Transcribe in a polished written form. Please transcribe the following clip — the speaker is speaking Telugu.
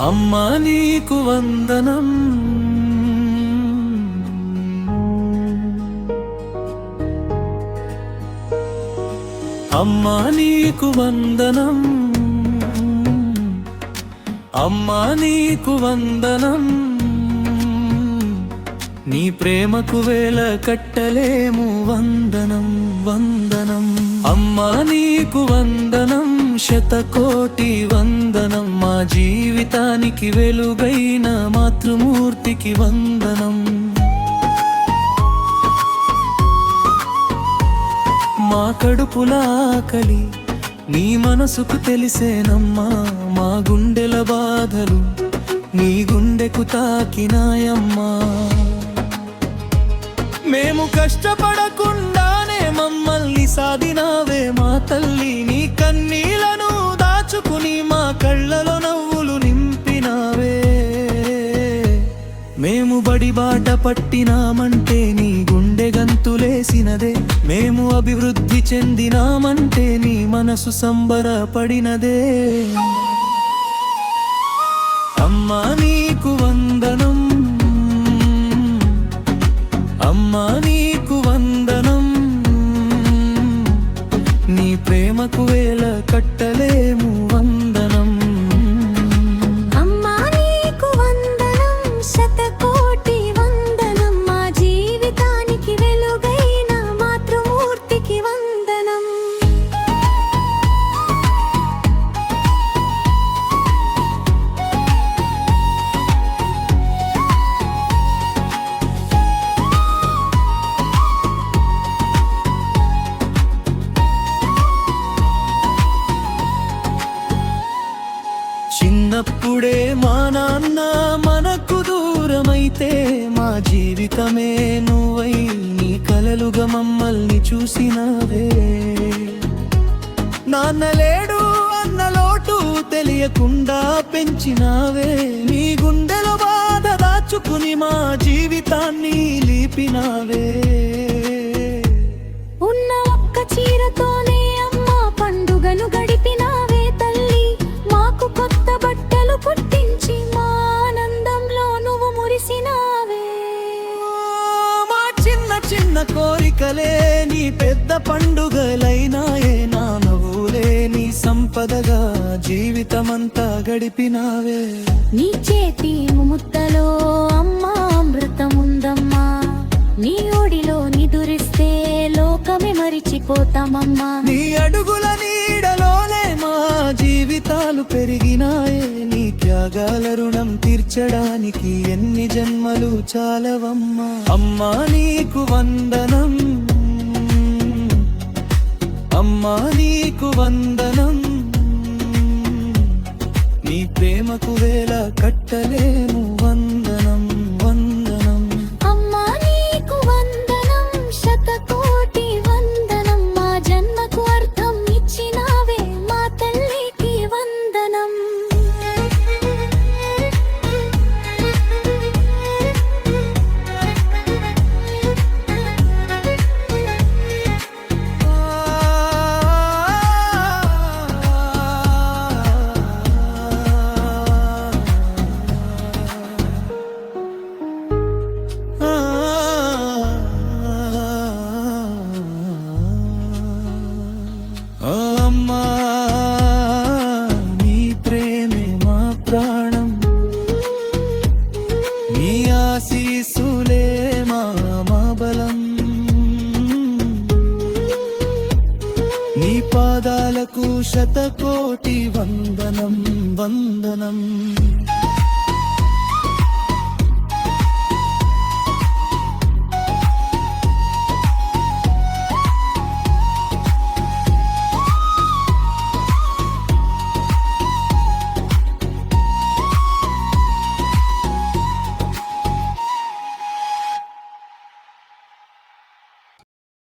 అమ్మా నీకు వందనం, అమ్మా నీకు వందనం, అమ్మా నీకు వందనం. నీ ప్రేమకు వేల కట్టలేము వందనం వందనం. అమ్మా నీకు వందనం, శతకోటి వందనం. మా జీవితానికి వెలుగైన మాతృమూర్తికి వందనం. మా కడుపుల ఆకలి నీ మనసుకు తెలిసేనమ్మా. మా గుండెల బాధలు నీ గుండెకు తాకినాయమ్మా. మేము కష్టపడకుండానే మమ్మల్ని సాధినావే మా తల్లి. నీ కన్నీళ్లను దాచుకుని మా కళ్ళలో నవ్వులు నింపినావే. మేము బడిబాట పట్టినామంటే నీ గుండె గంతులేసినదే. మేము అభివృద్ధి చెందినామంటే నీ మనసు సంబరపడినదే. అమ్మా నీకు వందనం, అమ్మా నీకు వందనం. నీ ప్రేమకు వేల కట్టలేము వందనం. అమ్మా నీకు వందనం, శతకోటి వందనం. మా జీవితానికి వెలుగైన మాతృమూర్తికి వందనం. చిన్నప్పుడే మా నాన్న మనకు దూరమైతే మా జీవితమే నువ్వై నీ కలలుగా మమ్మల్ని చూసినవే. నాన్న లేడు అన్న లోటు తెలియకుండా పెంచినావే. నీ గుండెలో బాధ దాచుకుని మా జీవితాన్ని లీపినావే. ఉన్న ఒక్క చీరతోనే అమ్మా పండుగను గడిపినావే తల్లి. మాకు కొత్త బట్టలు కుట్టించి మా ఆనందంలో నువ్వు మురిసినావే. మా చిన్న చిన్న కోరికలే నీ పెద్ద పండుగలైనాయే. నా నవ్వులే నీ సంపదగా జీవితమంతా గడిపినావే. నీ చేతి ముద్దలో అమ్మా అమృతముందమ్మా. నీ ఒడిలో నిదురిస్తే లోకమే మరిచిపోతామమ్మా. నీ అడుగుల నీడలోనే మా జీవితాలు పెరిగినాయే. నీ త్యాగాల రుణం తీర్చడానికి ఎన్ని జన్మలు చాలవమ్మా. అమ్మా నీకు వందనం, అమ్మా నీకు వందనం. నీ ప్రేమకు వేల కట్టలేము వందనం వందనం. అమ్మా నీకు వందనం, శతకోటి వందనం. మా జన్మకు అర్థం ఇచ్చినావే మా తల్లికి వందనం. అమ్మా నీ ప్రేమే మా ప్రాణం. నీ ఆశీస్సులే మా బలం. నీ పాదాలకు శతకోటి వందనం వందనం.